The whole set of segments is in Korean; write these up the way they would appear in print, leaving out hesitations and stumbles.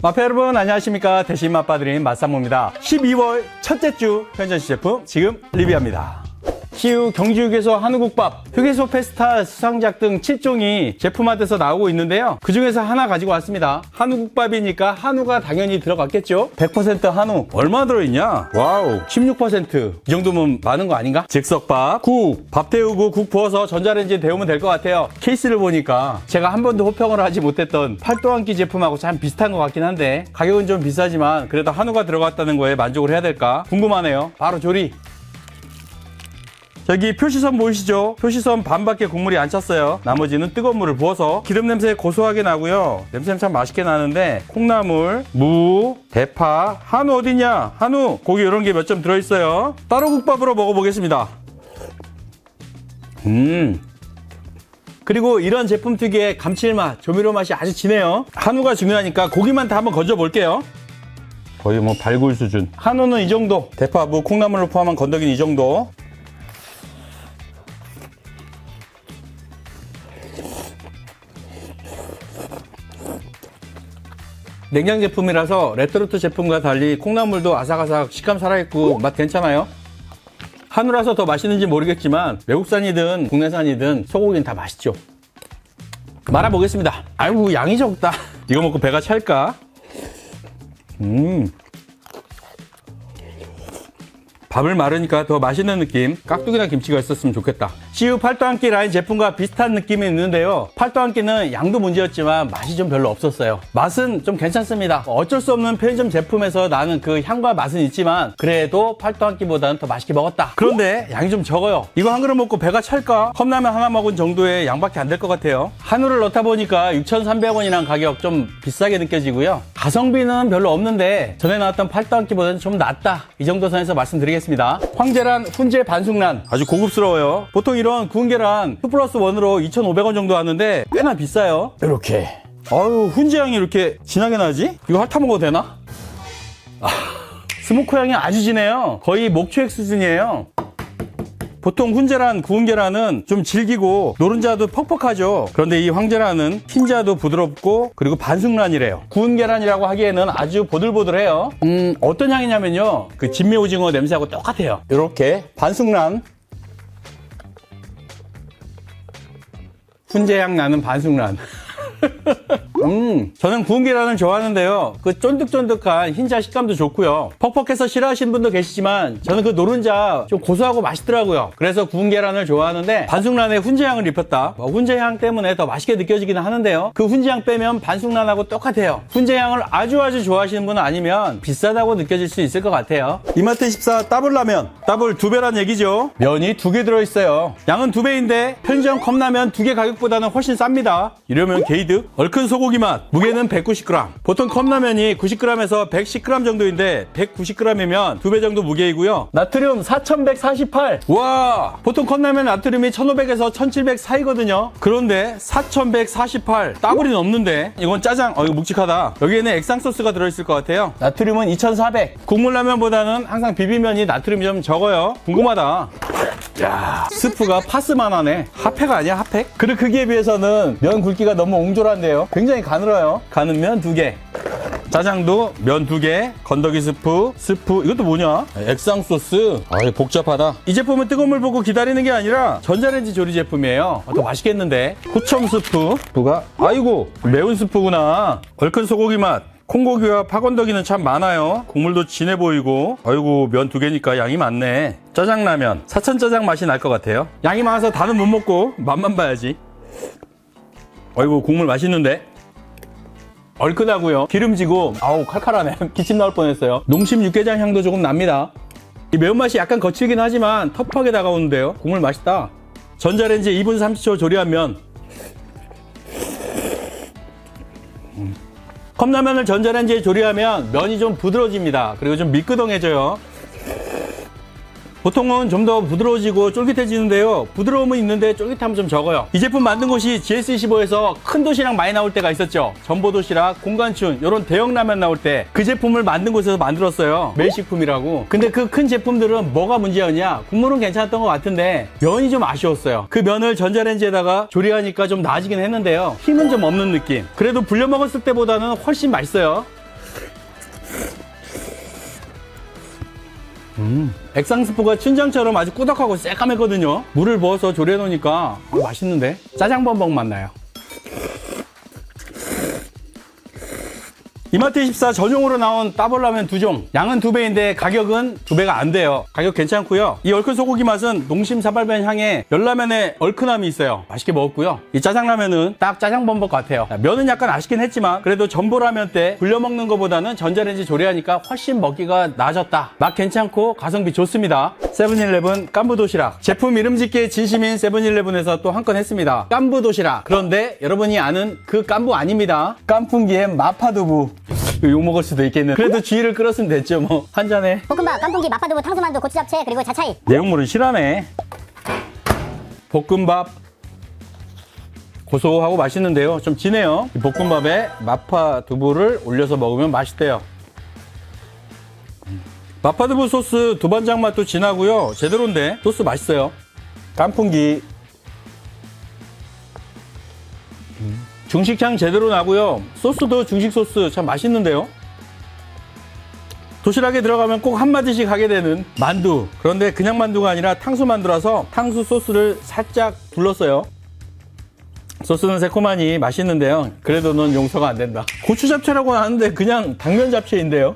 마페 여러분 안녕하십니까. 대신 맛봐드린 맛사모입니다. 12월 첫째 주 현전시 제품 지금 리뷰합니다. CU 경주휴게소 한우국밥, 휴게소 페스타 수상작 등 7종이 제품화돼서 나오고 있는데요. 그 중에서 하나 가지고 왔습니다. 한우국밥이니까 한우가 당연히 들어갔겠죠. 100% 한우. 얼마 들어있냐? 와우, 16%. 이 정도면 많은 거 아닌가? 즉석밥, 국, 밥 데우고 국 부어서 전자레인지에 데우면 될 것 같아요. 케이스를 보니까 제가 한 번도 호평을 하지 못했던 팔도 한 끼 제품하고 참 비슷한 것 같긴 한데 가격은 좀 비싸지만 그래도 한우가 들어갔다는 거에 만족을 해야 될까 궁금하네요. 바로 조리. 여기 표시선 보이시죠? 표시선 반밖에 국물이 안 찼어요. 나머지는 뜨거운 물을 부어서 기름 냄새 고소하게 나고요. 냄새는 참 맛있게 나는데 콩나물, 무, 대파, 한우 어딨냐? 한우, 고기 이런 게 몇 점 들어있어요. 따로 국밥으로 먹어보겠습니다. 그리고 이런 제품 특유의 감칠맛, 조미료 맛이 아주 진해요. 한우가 중요하니까 고기만 다 한번 건져 볼게요. 거의 뭐 발굴 수준. 한우는 이 정도, 대파, 무, 콩나물을 포함한 건더기는 이 정도. 냉장 제품이라서 레토르트 제품과 달리 콩나물도 아삭아삭 식감 살아있고 맛 괜찮아요. 한우라서 더 맛있는지 모르겠지만 외국산이든 국내산이든 소고기는 다 맛있죠. 말아보겠습니다. 아이고 양이 적다. 이거 먹고 배가 찰까? 밥을 말으니까 더 맛있는 느낌. 깍두기나 김치가 있었으면 좋겠다. CU 팔도 한 끼 라인 제품과 비슷한 느낌이 있는데요. 팔도 한 끼는 양도 문제였지만 맛이 좀 별로 없었어요. 맛은 좀 괜찮습니다. 어쩔 수 없는 편의점 제품에서 나는 그 향과 맛은 있지만 그래도 팔도 한 끼보다는 더 맛있게 먹었다. 그런데 양이 좀 적어요. 이거 한 그릇 먹고 배가 찰까? 컵라면 하나 먹은 정도의 양밖에 안 될 것 같아요. 한우를 넣다 보니까 6,300원이라는 가격 좀 비싸게 느껴지고요. 가성비는 별로 없는데 전에 나왔던 팔도 한 끼보다는 좀 낫다. 이 정도 선에서 말씀드리겠습니다. 황제란 훈제 반숙란 아주 고급스러워요. 보통 이런 구운 계란 2+1으로 2,500원 정도 하는데 꽤나 비싸요. 이렇게 아유 훈제 향이 이렇게 진하게 나지? 이거 핥아 먹어도 되나? 스모크 향이 아주 진해요. 거의 목초액 수준이에요. 보통 훈제란 구운 계란은 좀 질기고 노른자도 퍽퍽하죠. 그런데 이 황제란은 흰자도 부드럽고 그리고 반숙란이래요. 구운 계란이라고 하기에는 아주 보들보들해요. 어떤 향이냐면요, 그 진미 오징어 냄새하고 똑같아요. 이렇게 반숙란, 훈제 향 나는 반숙란. 저는 구운 계란을 좋아하는데요. 그 쫀득쫀득한 흰자 식감도 좋고요. 퍽퍽해서 싫어하시는 분도 계시지만 저는 그 노른자 좀 고소하고 맛있더라고요. 그래서 구운 계란을 좋아하는데 반숙란에 훈제향을 입혔다. 훈제향 때문에 더 맛있게 느껴지기는 하는데요. 그 훈제향 빼면 반숙란하고 똑같아요. 훈제향을 아주 좋아하시는 분은 아니면 비싸다고 느껴질 수 있을 것 같아요. 이마트24 따블라면, 따블 2배란 얘기죠. 면이 2개 들어있어요. 양은 2배인데 편의점 컵라면 2개 가격보다는 훨씬 쌉니다. 이러면 게이득. 얼큰 소고기 맛, 무게는 190g. 보통 컵라면이 90g에서 110g 정도인데 190g이면 2배 정도 무게이고요. 나트륨 4148. 와, 보통 컵라면 나트륨이 1500에서 1700 사이거든요. 그런데 4148, 따블이 넘는데 이건 짜장. 이거 묵직하다. 여기에는 액상 소스가 들어있을 것 같아요. 나트륨은 2400. 국물라면보다는 항상 비빔면이 나트륨이 좀 적어요. 궁금하다. 야, 스프가 파스만 하네. 핫팩 아니야, 핫팩? 그릇 크기에 비해서는 면 굵기가 너무 옹졸한데요. 굉장히 가늘어요. 가는 면 2개. 짜장도 면 2개, 건더기 스프, 이것도 뭐냐? 액상 소스. 이거 복잡하다. 이 제품은 뜨거운 물 붓고 기다리는 게 아니라 전자레인지 조리 제품이에요. 더 맛있겠는데? 후첨 스프가, 아이고, 매운 스프구나. 얼큰 소고기 맛. 콩고기와 파건더기는 참 많아요. 국물도 진해 보이고. 아이고, 면 2개니까 양이 많네. 짜장라면, 사천짜장 맛이 날 것 같아요. 양이 많아서 다는 못 먹고 맛만 봐야지. 아이고, 국물 맛있는데? 얼큰하고요. 기름지고, 아우 칼칼하네. 기침 나올 뻔했어요. 농심 육개장 향도 조금 납니다. 이 매운맛이 약간 거칠긴 하지만 터프하게 다가오는데요. 국물 맛있다. 전자레인지에 2분 30초 조리한 면. 컵라면을 전자레인지에 조리하면 면이 좀 부드러워집니다. 그리고 좀 미끄덩해져요. 보통은 좀 더 부드러워지고 쫄깃해지는데요. 부드러움은 있는데 쫄깃함은 좀 적어요. 이 제품 만든 곳이 GS25에서 큰 도시락 많이 나올 때가 있었죠. 전보도시락, 공간춘 이런 대형 라면 나올 때 그 제품을 만든 곳에서 만들었어요. 매일식품이라고. 근데 그 큰 제품들은 뭐가 문제였냐? 국물은 괜찮았던 것 같은데 면이 좀 아쉬웠어요. 그 면을 전자레인지에다가 조리하니까 좀 나아지긴 했는데요. 힘은 좀 없는 느낌. 그래도 불려 먹었을 때보다는 훨씬 맛있어요. 액상 스프가 춘장처럼 아주 꾸덕하고 새까맸거든요. 물을 부어서 조리해 놓으니까 맛있는데? 짜장범벅 맛나요. 이마트24 전용으로 나온 따블라면 2종, 양은 2배인데 가격은 2배가 안 돼요. 가격 괜찮고요. 이 얼큰 소고기 맛은 농심 사발면 향에 열라면에 얼큰함이 있어요. 맛있게 먹었고요. 이 짜장라면은 딱 짜장범벅 같아요. 면은 약간 아쉽긴 했지만 그래도 전보라면 때 불려 먹는 것보다는 전자레인지 조리하니까 훨씬 먹기가 나아졌다. 맛 괜찮고 가성비 좋습니다. 세븐일레븐 깐부도시락, 제품 이름 짓기에 진심인 세븐일레븐에서 또 한 건 했습니다. 깐부도시락. 그런데 여러분이 아는 그 깐부 아닙니다. 깐풍기엔 마파두부. 욕 먹을 수도 있겠네. 그래도 주의를 끌었으면 됐죠 뭐. 한 잔에 볶음밥, 깐풍기, 마파두부, 탕수만두, 고추잡채, 그리고 자차이. 내용물은 실하네. 볶음밥 고소하고 맛있는데요, 좀 진해요. 이 볶음밥에 마파두부를 올려서 먹으면 맛있대요. 마파두부 소스 두반장 맛도 진하고요, 제대로인데 소스 맛있어요. 깐풍기 중식향 제대로 나고요. 소스도 중식 소스 참 맛있는데요. 도시락에 들어가면 꼭 한마디씩 하게 되는 만두. 그런데 그냥 만두가 아니라 탕수 만두라서 탕수 소스를 살짝 둘렀어요. 소스는 새콤하니 맛있는데요. 그래도 넌 용서가 안 된다. 고추 잡채라고 하는데 그냥 당면 잡채인데요.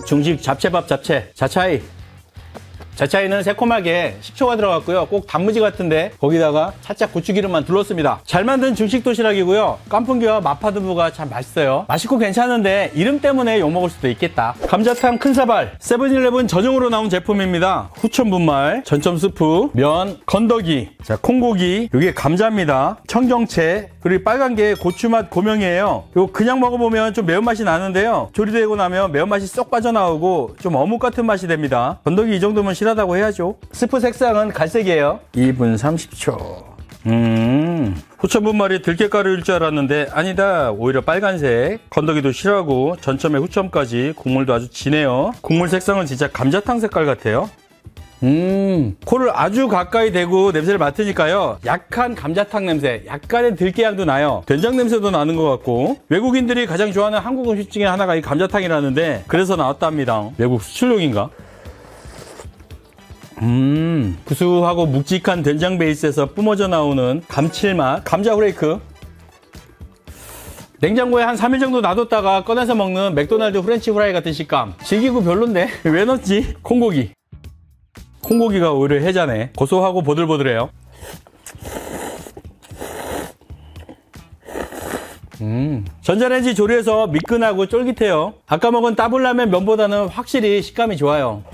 중식 잡채밥 잡채, 자차이. 자차이는 새콤하게 식초가 들어갔고요. 꼭 단무지 같은데 거기다가 살짝 고추기름만 둘렀습니다. 잘 만든 중식 도시락이고요. 깐풍기와 마파두부가 참 맛있어요. 맛있고 괜찮은데 이름 때문에 욕먹을 수도 있겠다. 감자탕 큰 사발, 세븐일레븐 전용으로 나온 제품입니다. 후천 분말, 전점 스프, 면, 건더기, 자 콩고기, 이게 감자입니다. 청경채, 그리고 빨간 게 고추맛 고명이에요. 이거 그냥 먹어보면 좀 매운맛이 나는데요, 조리되고 나면 매운맛이 쏙 빠져나오고 좀 어묵 같은 맛이 됩니다. 건더기 이 정도면 하다고 해야죠. 스프 색상은 갈색이에요. 2분 30초. 후천 분말이 들깨가루일 줄 알았는데 아니다. 오히려 빨간색. 건더기도 실하고 전점에 후첨까지 국물도 아주 진해요. 국물 색상은 진짜 감자탕 색깔 같아요. 코를 아주 가까이 대고 냄새를 맡으니까요, 약한 감자탕 냄새, 약간의 들깨향도 나요. 된장 냄새도 나는 것 같고. 외국인들이 가장 좋아하는 한국 음식 중에 하나가 이 감자탕이라는데 그래서 나왔답니다. 외국 수출용인가? 구수하고 묵직한 된장 베이스에서 뿜어져 나오는 감칠맛, 감자 후레이크. 냉장고에 한 3일 정도 놔뒀다가 꺼내서 먹는 맥도날드 프렌치 후라이 같은 식감. 질기고 별론데 왜 넣었지? 콩고기. 콩고기가 오히려 해자네. 고소하고 보들보들해요. 전자레인지 조리해서 미끈하고 쫄깃해요. 아까 먹은 따블라면 면보다는 확실히 식감이 좋아요.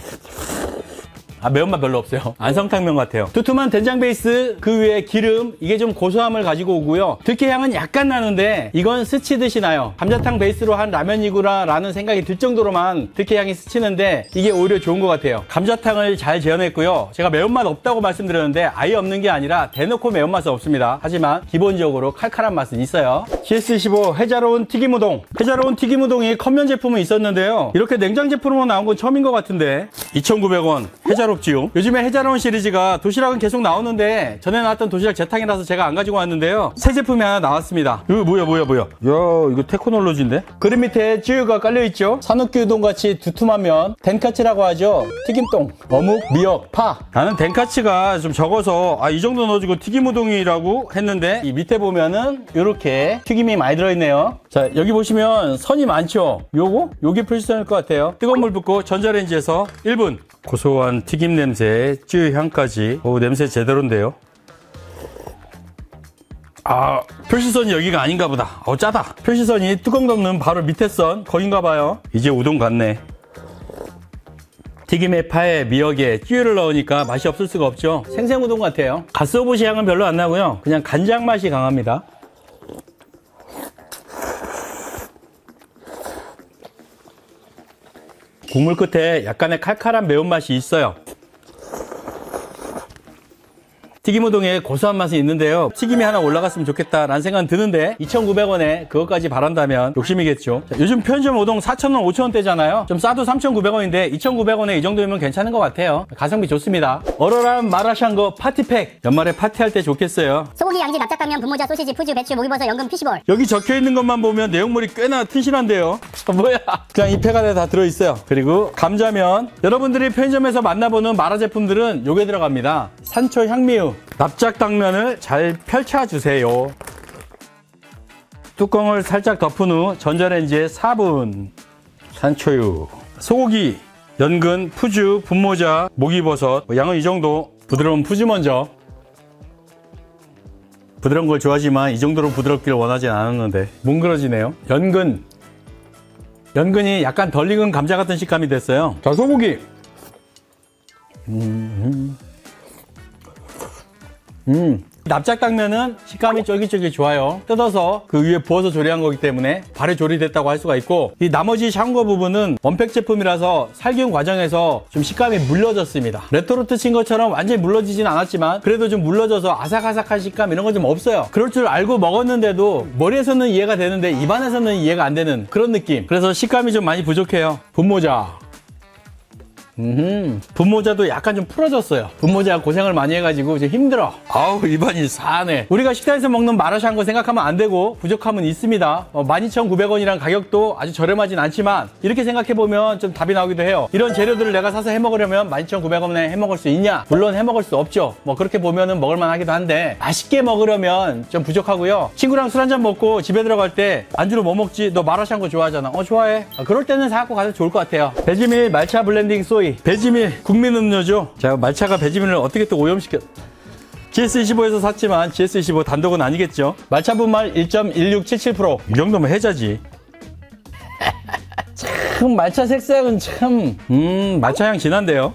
매운맛 별로 없어요. 안성탕면 같아요. 두툼한 된장 베이스, 그 위에 기름, 이게 좀 고소함을 가지고 오고요. 들깨향은 약간 나는데 이건 스치듯이 나요. 감자탕 베이스로 한 라면이구나 라는 생각이 들 정도로만 들깨향이 스치는데 이게 오히려 좋은 것 같아요. 감자탕을 잘 재현했고요. 제가 매운맛 없다고 말씀드렸는데 아예 없는 게 아니라 대놓고 매운맛은 없습니다. 하지만 기본적으로 칼칼한 맛은 있어요. CS15 해자로운 튀김우동. 해자로운 튀김우동이 컵면 제품은 있었는데요, 이렇게 냉장 제품으로 나온 건 처음인 것 같은데 2,900원. 해자로 요즘에 해자로운 시리즈가 도시락은 계속 나오는데 전에 나왔던 도시락 재탕이라서 제가 안 가지고 왔는데요, 새 제품이 하나 나왔습니다. 이거 뭐야. 야 이거 테크놀로지인데? 그릇 밑에 쯔유가 깔려있죠. 산후기 우동같이 두툼한 면, 덴카츠라고 하죠. 튀김동, 어묵, 미역, 파. 나는 덴카츠가 좀 적어서 이 정도 넣어주고 튀김우동이라고 했는데 이 밑에 보면은 이렇게 튀김이 많이 들어있네요. 자 여기 보시면 선이 많죠. 요게 표시선일 것 같아요. 뜨거운 물 붓고 전자레인지에서 1분. 고소한 튀김 냄새, 쯔유 향까지. 오, 냄새 제대로인데요. 표시선이 여기가 아닌가 보다. 짜다. 표시선이 뚜껑 덮는 바로 밑에 선 거긴가 봐요. 이제 우동 같네. 튀김의 파에 미역에 쯔유를 넣으니까 맛이 없을 수가 없죠. 생생우동 같아요. 가스오부시 향은 별로 안 나고요, 그냥 간장 맛이 강합니다. 국물 끝에 약간의 칼칼한 매운맛이 있어요. 튀김우동에 고소한 맛이 있는데요. 튀김이 하나 올라갔으면 좋겠다라는 생각은 드는데 2,900원에 그것까지 바란다면 욕심이겠죠. 자, 요즘 편의점 우동 4,000원, 5,000원대잖아요. 좀 싸도 3,900원인데 2,900원에 이 정도면 괜찮은 것 같아요. 가성비 좋습니다. 얼얼한 마라샹궈 파티팩. 연말에 파티할 때 좋겠어요. 소고기, 양지, 납작당면, 분모자, 소시지, 푸즈, 배추, 목이버섯, 연금, 피시볼. 여기 적혀있는 것만 보면 내용물이 꽤나 튼실한데요. 뭐야? 그냥 이 팩 안에 다 들어있어요. 그리고 감자면. 여러분들이 편의점에서 만나보는 마라 제품들은 요게 들어갑니다. 산초 향미유. 납작당면을 잘 펼쳐주세요. 뚜껑을 살짝 덮은 후 전자레인지에 4분. 산초유. 소고기, 연근, 푸즈, 분모자, 목이버섯. 양은 이 정도. 부드러운 푸즈 먼저. 부드러운 걸 좋아하지만 이 정도로 부드럽길 원하진 않았는데 뭉그러지네요. 연근이 약간 덜 익은 감자 같은 식감이 됐어요. 자, 소고기. 납작당면은 식감이 쫄깃쫄깃 좋아요. 뜯어서 그 위에 부어서 조리한 거기 때문에 발에 조리됐다고 할 수가 있고, 이 나머지 샹궈 부분은 원팩 제품이라서 살균 과정에서 좀 식감이 물러졌습니다. 레토르트 친 것처럼 완전히 물러지진 않았지만 그래도 좀 물러져서 아삭아삭한 식감 이런 거 좀 없어요. 그럴 줄 알고 먹었는데도 머리에서는 이해가 되는데 입안에서는 이해가 안 되는 그런 느낌. 그래서 식감이 좀 많이 부족해요. 분모자. 분모자도 약간 좀 풀어졌어요. 분모자가 고생을 많이 해가지고 이제 힘들어. 아우, 입안이 사네. 우리가 식당에서 먹는 마라샹궈 생각하면 안 되고 부족함은 있습니다. 12,900원이란 가격도 아주 저렴하진 않지만 이렇게 생각해보면 좀 답이 나오기도 해요. 이런 재료들을 내가 사서 해먹으려면 12,900원에 해먹을 수 있냐? 물론 해먹을 수 없죠. 뭐 그렇게 보면은 먹을만 하기도 한데 맛있게 먹으려면 좀 부족하고요. 친구랑 술 한잔 먹고 집에 들어갈 때 안주로 뭐 먹지? 너 마라샹궈 좋아하잖아. 좋아해. 그럴 때는 사갖고 가도 좋을 것 같아요. 배지밀 말차 블렌딩 소이. 배지밀 국민 음료죠. 자, 말차가 배지밀을 어떻게 또 오염시켜. GS25에서 샀지만 GS25 단독은 아니겠죠. 말차 분말 1.1677%. 이 정도면 해자지. 참 말차 색상은 참 말차 향 진한데요.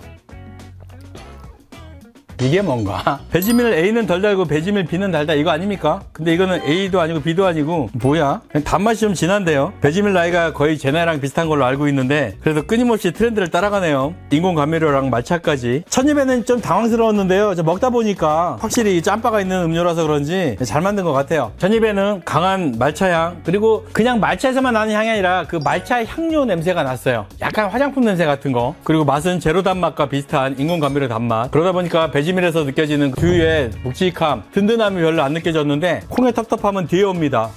이게 뭔가? 배지밀 A는 덜 달고 배지밀 B는 달다, 이거 아닙니까? 근데 이거는 A도 아니고 B도 아니고 뭐야? 그냥 단맛이 좀 진한데요. 배지밀 나이가 거의 제 나이랑 비슷한 걸로 알고 있는데 그래도 끊임없이 트렌드를 따라가네요. 인공 감미료랑 말차까지. 첫 입에는 좀 당황스러웠는데요. 먹다 보니까 확실히 짬바가 있는 음료라서 그런지 잘 만든 것 같아요. 첫 입에는 강한 말차향, 그리고 그냥 말차에서만 나는 향이 아니라 그 말차 향료 냄새가 났어요. 약간 화장품 냄새 같은 거. 그리고 맛은 제로 단맛과 비슷한 인공 감미료 단맛. 그러다 보니까 배지밀에서 느껴지는 두유의 묵직함, 든든함이 별로 안 느껴졌는데 콩의 텁텁함은 뒤에 옵니다.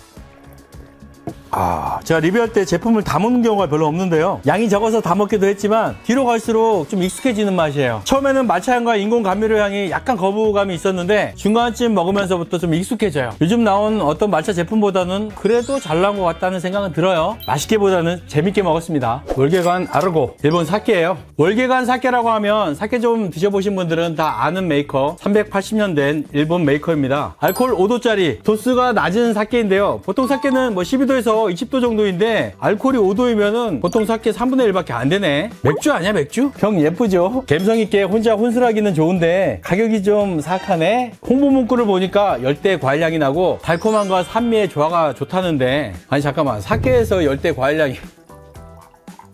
제가 리뷰할 때 제품을 다 먹는 경우가 별로 없는데요. 양이 적어서 다 먹기도 했지만 뒤로 갈수록 좀 익숙해지는 맛이에요. 처음에는 말차향과 인공 감미료 향이 약간 거부감이 있었는데 중간쯤 먹으면서부터 좀 익숙해져요. 요즘 나온 어떤 말차 제품보다는 그래도 잘 나온 것 같다는 생각은 들어요. 맛있게보다는 재밌게 먹었습니다. 월계관 아르고, 일본 사케예요. 월계관 사케라고 하면 사케 좀 드셔보신 분들은 다 아는 메이커, 380년 된 일본 메이커입니다. 알코올 5도짜리, 도수가 낮은 사케인데요. 보통 사케는 뭐 12도에서 20도 정도인데 알코올이 5도이면은 보통 사케 3분의 1밖에 안 되네. 맥주 아니야, 맥주? 병 예쁘죠? 감성있게 혼자 혼술하기는 좋은데 가격이 좀 사악하네. 홍보 문구를 보니까 열대 과일향이 나고 달콤함과 산미의 조화가 좋다는데, 아니 잠깐만, 사케에서 열대 과일향이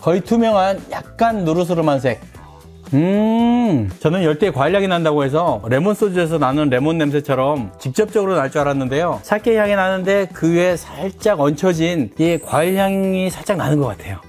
거의 투명한 약간 노르스름한 색. 저는 열대 과일향이 난다고 해서 레몬 소주에서 나는 레몬 냄새처럼 직접적으로 날 줄 알았는데요. 사케 향이 나는데 그 위에 살짝 얹혀진 이 과일향이 살짝 나는 것 같아요.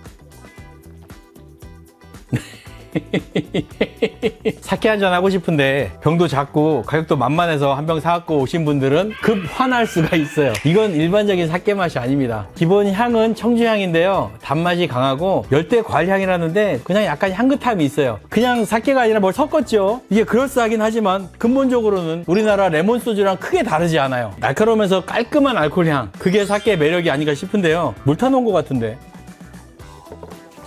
사케 한잔 하고 싶은데 병도 작고 가격도 만만해서 한 병 사갖고 오신 분들은 급 화날 수가 있어요. 이건 일반적인 사케 맛이 아닙니다. 기본 향은 청주향인데요, 단맛이 강하고 열대 과일향이라는데 그냥 약간 향긋함이 있어요. 그냥 사케가 아니라 뭘 섞었죠. 이게 그럴싸하긴 하지만 근본적으로는 우리나라 레몬 소주랑 크게 다르지 않아요. 날카로우면서 깔끔한 알코올향, 그게 사케의 매력이 아닌가 싶은데요. 물 타놓은 것 같은데.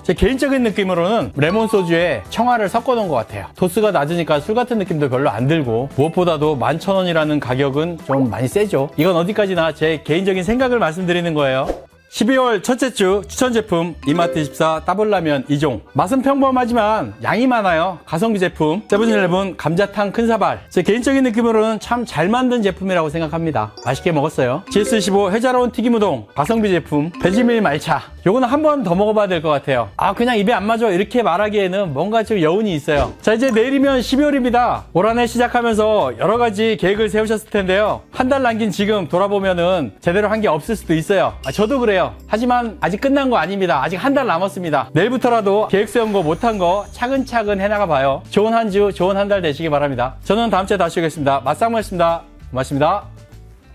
제 개인적인 느낌으로는 레몬 소주에 청아를 섞어 놓은 것 같아요. 도수가 낮으니까 술 같은 느낌도 별로 안 들고, 무엇보다도 11,000원이라는 가격은 좀 많이 세죠. 이건 어디까지나 제 개인적인 생각을 말씀드리는 거예요. 12월 첫째 주 추천 제품 이마트24 따블라면 2종. 맛은 평범하지만 양이 많아요. 가성비 제품 세븐일레븐 감자탕 큰 사발. 제 개인적인 느낌으로는 참 잘 만든 제품이라고 생각합니다. 맛있게 먹었어요. GS25 해자로운 튀김우동 가성비 제품 배지밀 말차. 요거는 한 번 더 먹어봐야 될 것 같아요. 아, 그냥 입에 안 맞아 이렇게 말하기에는 뭔가 좀 여운이 있어요. 자, 이제 내일이면 12월입니다. 올 한 해 시작하면서 여러 가지 계획을 세우셨을 텐데요. 한 달 남긴 지금 돌아보면은 제대로 한 게 없을 수도 있어요. 저도 그래요. 하지만 아직 끝난 거 아닙니다. 아직 한 달 남았습니다. 내일부터라도 계획 세운 거 못한 거 차근차근 해나가 봐요. 좋은 한 주, 좋은 한 달 되시기 바랍니다. 저는 다음 주에 다시 오겠습니다. 맛상무였습니다. 고맙습니다.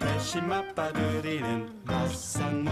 열심히 맛봐드리는 맛상무